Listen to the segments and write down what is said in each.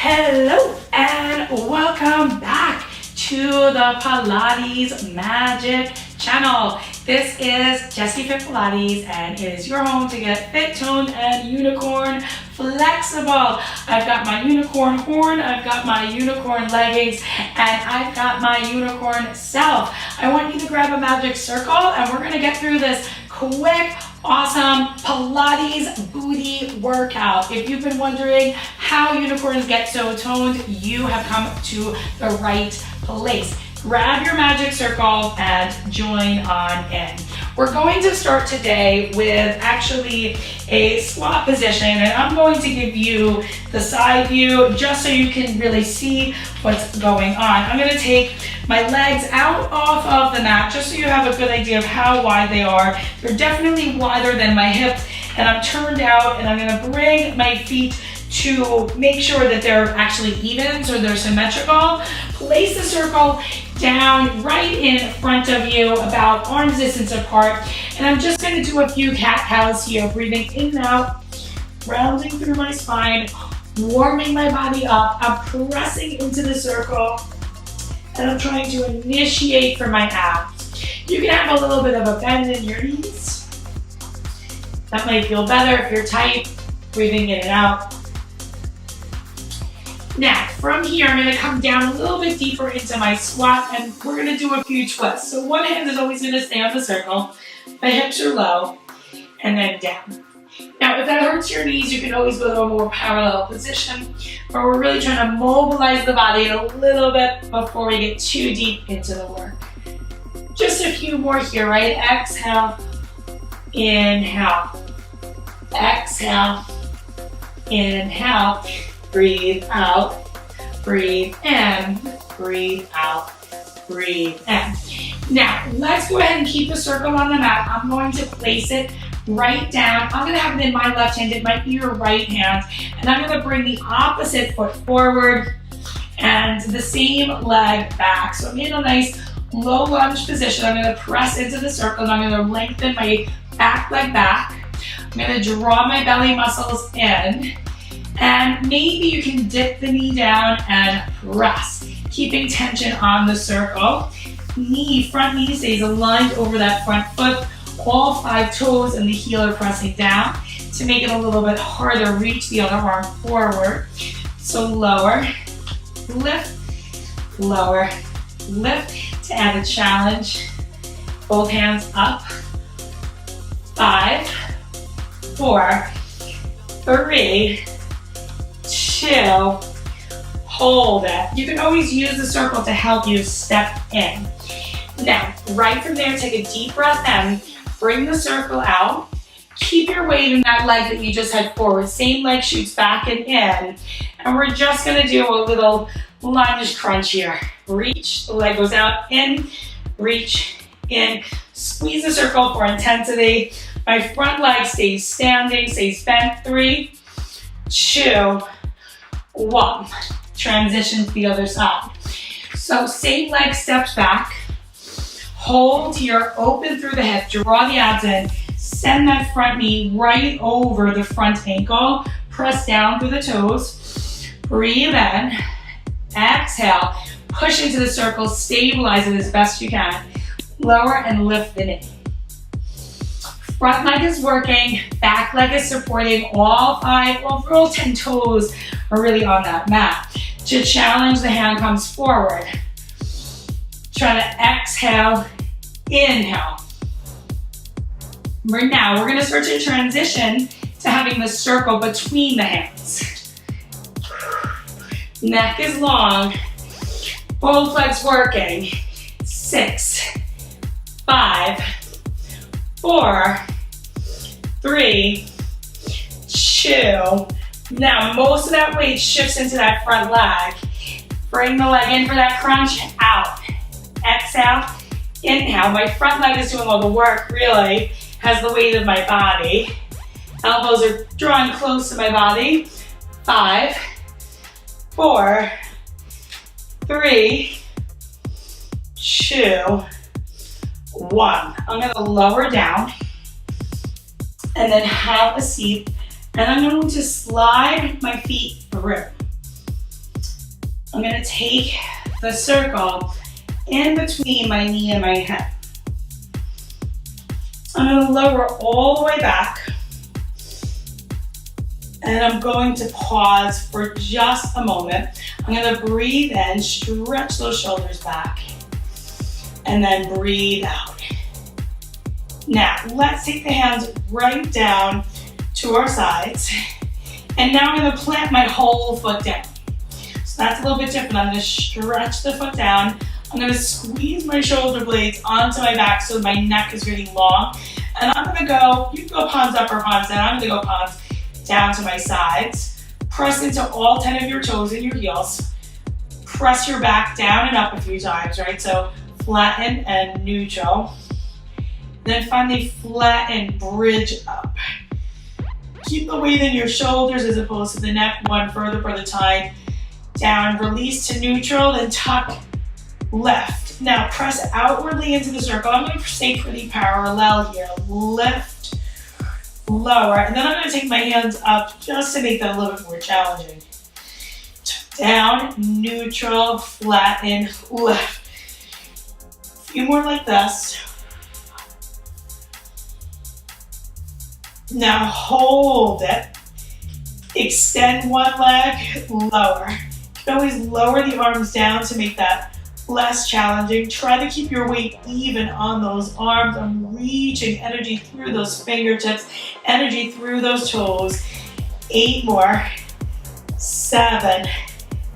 Hello and welcome back to the Pilates Magic channel. This is Jessi FIT Pilates and it is your home to get fit, toned, and unicorn flexible. I've got my unicorn horn, I've got my unicorn leggings, and I've got my unicorn self. I want you to grab a magic circle and we're gonna get through this quick, awesome Pilates booty workout. If you've been wondering how unicorns get so toned, you have come to the right place. Grab your magic circle and join on in. We're going to start today with actually a squat position, and I'm going to give you the side view just so you can really see what's going on. I'm going to take my legs out off of the mat just so you have a good idea of how wide they are. They're definitely wider than my hips, and I'm turned out, and I'm going to bring my feet to make sure that they're actually even, so they're symmetrical. Place the circle down right in front of you, about arm distance apart. And I'm just gonna do a few cat-cows here, breathing in and out, rounding through my spine, warming my body up. I'm pressing into the circle, and I'm trying to initiate for my abs. You can have a little bit of a bend in your knees. That might feel better if you're tight, breathing in and out. Now, from here, I'm going to come down a little bit deeper into my squat, and we're going to do a few twists. So one hand is always going to stay on the circle, my hips are low, and then down. Now, if that hurts your knees, you can always go to a more parallel position, where we're really trying to mobilize the body a little bit before we get too deep into the work. Just a few more here, right? Exhale, inhale, exhale, inhale. Breathe out, breathe in, breathe out, breathe in. Now, let's go ahead and keep the circle on the mat. I'm going to place it right down. I'm going to have it in my left hand. It might be your right hand. And I'm going to bring the opposite foot forward and the same leg back. So I'm in a nice low lunge position. I'm going to press into the circle and I'm going to lengthen my back leg back. I'm going to draw my belly muscles in. And maybe you can dip the knee down and press, keeping tension on the circle. Front knee stays aligned over that front foot. All 5 toes and the heel are pressing down to make it a little bit harder. Reach the other arm forward. So lower, lift, lower, lift to add a challenge. Both hands up. 5, 4, 3, 2, hold it. You can always use the circle to help you step in. Now, right from there, take a deep breath in, bring the circle out, keep your weight in that leg that you just had forward. Same leg shoots back and in, and we're just gonna do a little lunge crunch here. Reach, the leg goes out, in, reach, in, squeeze the circle for intensity. My front leg stays standing, stays bent. 3, 2, 1. Transition to the other side. So same leg steps back. Hold here, open through the hip, draw the abs in, send that front knee right over the front ankle, press down through the toes, breathe in, exhale, push into the circle, stabilize it as best you can, lower and lift the knee. Front leg is working, back leg is supporting, all 10 toes are really on that mat. To challenge, the hand comes forward. Try to exhale, inhale. Now we're gonna start to transition to having the circle between the hands. Neck is long, both legs working. 6, 5, 4, 3, 2. Now, most of that weight shifts into that front leg. Bring the leg in for that crunch, out. Exhale, inhale. My front leg is doing all the work, really. Has the weight of my body. Elbows are drawing close to my body. 5, 4, 3, 2, 1. I'm gonna lower down and then have a seat, and I'm going to slide my feet through. I'm gonna take the circle in between my knee and my hip. I'm gonna lower all the way back. And I'm going to pause for just a moment. I'm gonna breathe in, stretch those shoulders back, and then breathe out. Now, let's take the hands right down to our sides. And now I'm gonna plant my whole foot down. So that's a little bit different. I'm gonna stretch the foot down. I'm gonna squeeze my shoulder blades onto my back so my neck is really long. And I'm gonna go, you can go palms up or palms down. I'm gonna go palms down to my sides. Press into all 10 of your toes and your heels. Press your back down and up a few times, right? So flatten and neutral. Then finally flatten, bridge up. Keep the weight in your shoulders as opposed to the neck. One further for the time. Down, release to neutral, and tuck left. Now press outwardly into the circle. I'm going to stay pretty parallel here. Lift, lower, and then I'm going to take my hands up just to make that a little bit more challenging. Down, neutral, flatten, lift. A few more like this. Now hold it. Extend one leg, lower. You can always lower the arms down to make that less challenging. Try to keep your weight even on those arms. I'm reaching energy through those fingertips, energy through those toes. 8 more. 7,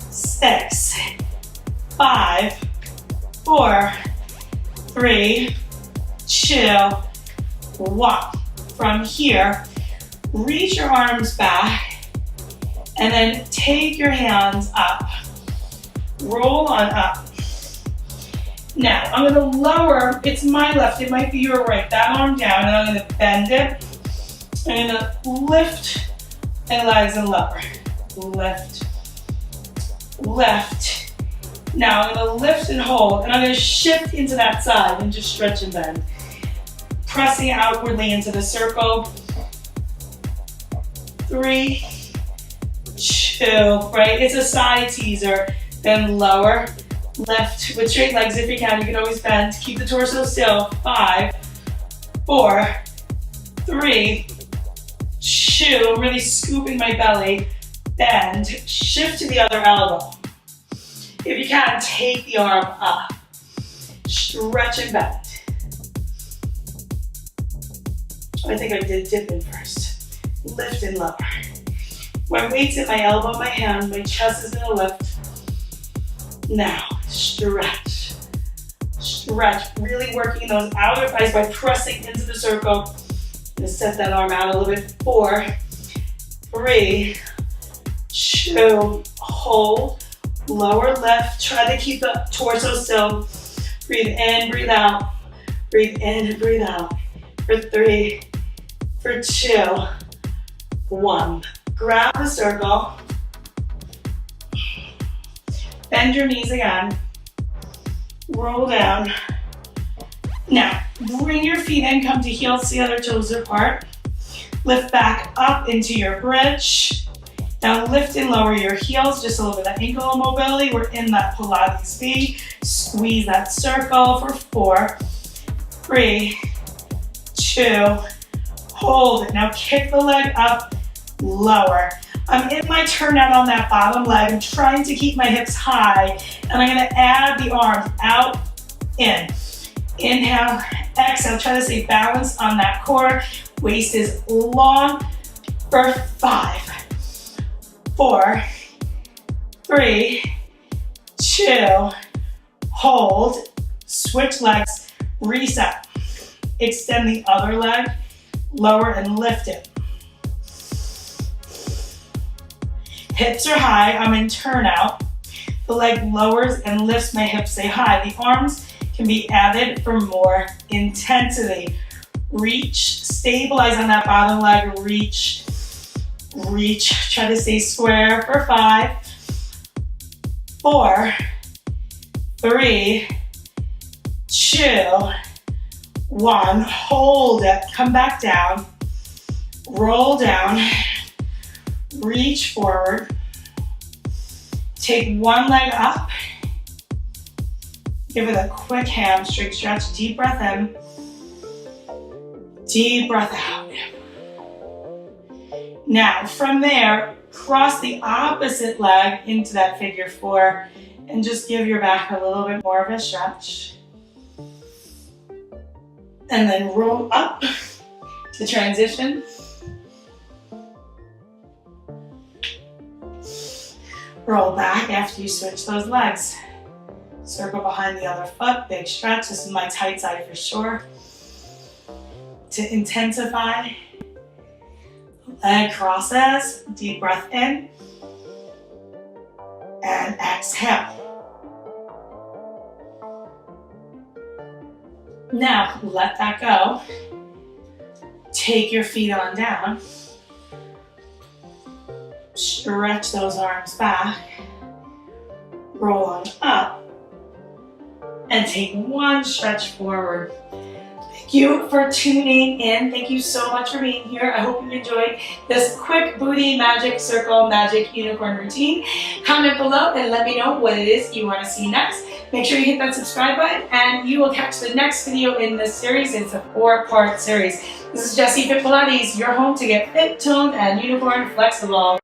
6, 5, 4, 3, 2, 1. From here, reach your arms back and then take your hands up. Roll on up. Now, I'm gonna lower, it's my left, it might be your right, that arm down, and I'm gonna bend it. I'm gonna lift my legs and lower. Lift, lift. Now I'm gonna lift and hold, and I'm gonna shift into that side and just stretch and bend. Pressing outwardly into the circle. 3, 2, right? It's a side teaser, then lower. Lift with straight legs if you can. You can always bend. Keep the torso still. 5, 4, 3, 2. Really scooping my belly. Bend. Shift to the other elbow. If you can, take the arm up. Stretch and bend. I think I did dip in first. Lift and lower. My weight's at my elbow, my hand, my chest is gonna lift. Now, stretch. Stretch, really working those outer thighs by pressing into the circle. I'm gonna set that arm out a little bit. 4, 3, 2, hold. Lower left, try to keep the torso still. Breathe in, breathe out. Breathe in and breathe out. For 3, for 2, 1. Grab the circle. Bend your knees again. Roll down. Now, bring your feet in, come to heels, the other toes apart. Lift back up into your bridge. Now lift and lower your heels, just a little bit of ankle mobility. We're in that Pilates V. Squeeze that circle for 4, 3, 2, hold it. Now kick the leg up, lower. I'm in my turnout on that bottom leg. I'm trying to keep my hips high, and I'm gonna add the arms out, in. Inhale, exhale, try to stay balanced on that core. Waist is long for 5, 4, 3, 2, hold, switch legs, reset. Extend the other leg, lower and lift it. Hips are high, I'm in turnout. The leg lowers and lifts, my hips stay high. The arms can be added for more intensity. Reach, stabilize on that bottom leg, reach, reach. Try to stay square for 5, 4, 3, 2, 1. Hold it, come back down, roll down, reach forward, Take one leg up. Give it a quick hamstring stretch. Deep breath in. Deep breath out. Now, from there, cross the opposite leg into that figure four and just give your back a little bit more of a stretch. And then roll up to transition. Roll back after you switch those legs. Circle behind the other foot, big stretch. This is my tight side for sure. To intensify, leg crosses, deep breath in, and exhale. Now, let that go. Take your feet on down. Stretch those arms back. Roll on up. And take one stretch forward. Thank you for tuning in. Thank you so much for being here. I hope you enjoyed this quick booty magic circle, magic unicorn routine. Comment below and let me know what it is you want to see next. Make sure you hit that subscribe button and you will catch the next video in this series. It's a 4-part series. This is Jessi FIT Pilates, your home to get fit, toned, and unicorn flexible.